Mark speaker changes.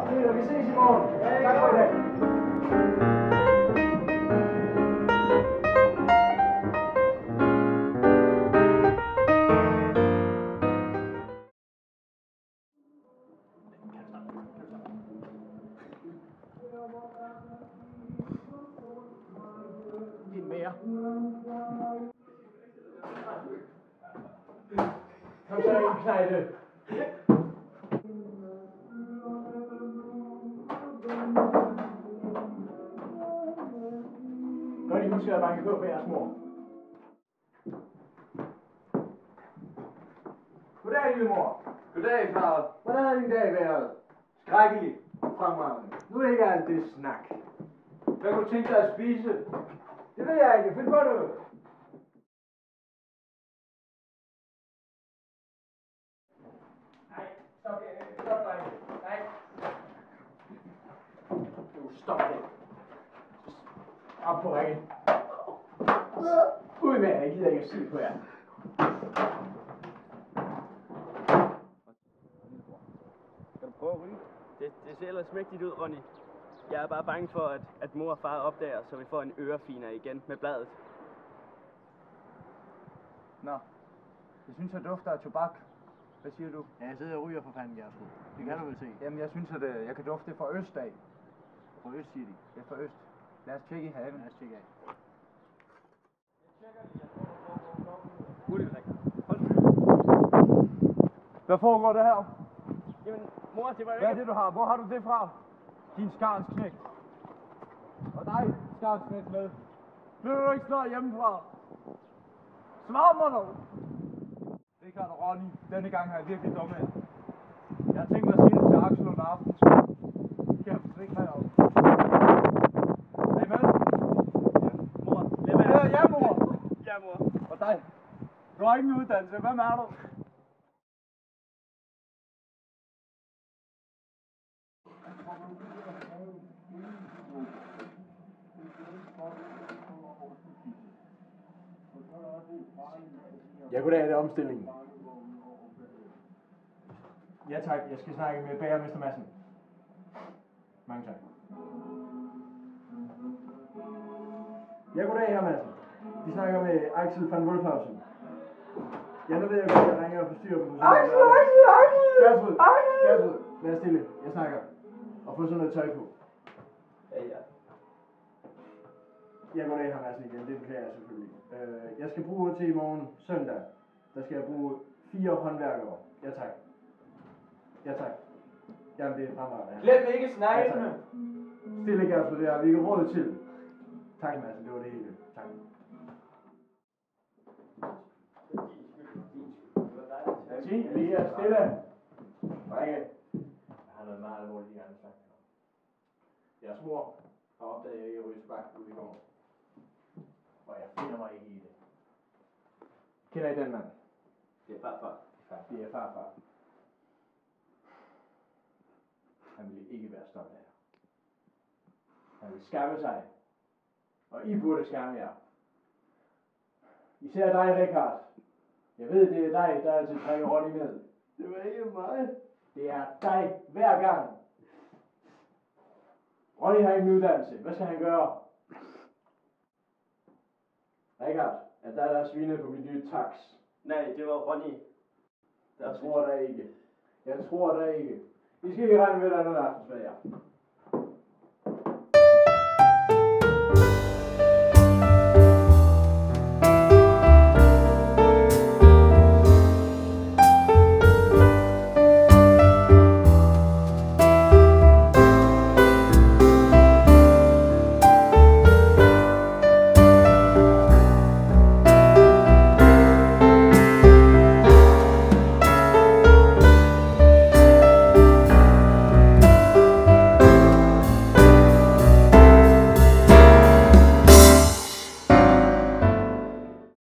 Speaker 1: Peter, vi ses i morgen. Tak for i dag. En mere. Kom så ind, knejte. Godt, I husker at banke på for jeres mor. Goddag, lille mor.
Speaker 2: Goddag, far.
Speaker 1: Hvordan har din dag været?
Speaker 2: Skrækkelig.
Speaker 1: Fremragende. Nu er ikke alt det snak.
Speaker 2: Hvad kunne du tænke dig at spise?
Speaker 1: Det ved jeg ikke. Find på noget. Nej, stop det. Stop dig. Nej. Nu stop det. Op på rækken. Ud med jer. Jeg gider ikke at se på jer.
Speaker 2: Skal du prøve at ryge?
Speaker 3: Det ser ellers mægtigt ud, Ronny. Jeg er bare bange for, at mor og far opdager, så vi får en ørefiner igen med bladet.
Speaker 2: Nå. Jeg synes, jeg dufter af tobak. Hvad siger du?
Speaker 4: Ja, jeg sidder og ryger for fanden, Gertrud. Det kan du vel se.
Speaker 2: Jamen, jeg synes, at jeg kan dufte det fra øst af.
Speaker 4: Fra øst, siger de.
Speaker 2: Det er fra øst. Lad os tjekke i haven.
Speaker 4: Lad os tjekke af.
Speaker 2: Hvad foregår der her?
Speaker 3: Jamen, mor, det var jo
Speaker 2: Hvad er
Speaker 3: ikke...
Speaker 2: det, du har? Hvor har du det fra? Din skarnsknægt. Og dig, skarnsknægt med. Blev du ikke slået hjemmefra? Svar mig nu! Det kan du, Ronny. Denne gang har jeg virkelig dumme af. Jeg har tænkt mig at sige det til Axel under aften. Kan jeg få ikke herop? Er I med?
Speaker 3: Ja, mor, lad være.
Speaker 2: Ja, mor!
Speaker 3: Ja, mor.
Speaker 2: Og dig? Du har ingen uddannelse. Hvem er du?
Speaker 1: Ja, goddag, det er omstillingen. Ja tak, jeg skal snakke med bagermester Madsen. Mange tak. Ja, goddag, herr Madsen. De snakker med Axel van Wolfhausen. Ja, nu ved jeg godt, jeg ringer og forstyrrer dem. Axel! Gertrud, vær stille. Jeg snakker. Og få sådan noget tøj på.
Speaker 3: Ja.
Speaker 1: Ja, goddag, herr Madsen igen. Det beklager jeg selvfølgelig. Jeg skal bruge til i morgen søndag. Der skal jeg bruge 4 håndværkere. Ja tak. Ja tak. Jamen, det er fremragende.
Speaker 2: Glem ikke sneglene!
Speaker 1: Ja, stille, Gertrud, det har vi ikke råd til. Tak, Madsen. Det var det hele. Tak. Sig lige stille. Ringe. Jeg har noget meget alvorligt, jeg gerne vil snakke om. Jeres mor har opdaget, at jeg ikke ryger tobak ude i går. Og jeg finder mig ikke i det. Kender I den mand?
Speaker 3: Det er farfar.
Speaker 1: Det er farfar. Han ville ikke være stolt af jer. Han ville skamme sig. Og I burde skamme jer. Især dig, Richard. Jeg ved, det er dig, der altid trækker Ronny ned.
Speaker 3: Det var ikke mig.
Speaker 1: Det er dig hver gang. Ronny har ingen uddannelse. Hvad skal han gøre? Richard, er der svinet på mit nye tax?
Speaker 3: Nej, det var Ronny.
Speaker 1: Jeg tror da ikke. I skal ikke regne med, at der er noget aftensmad, ja.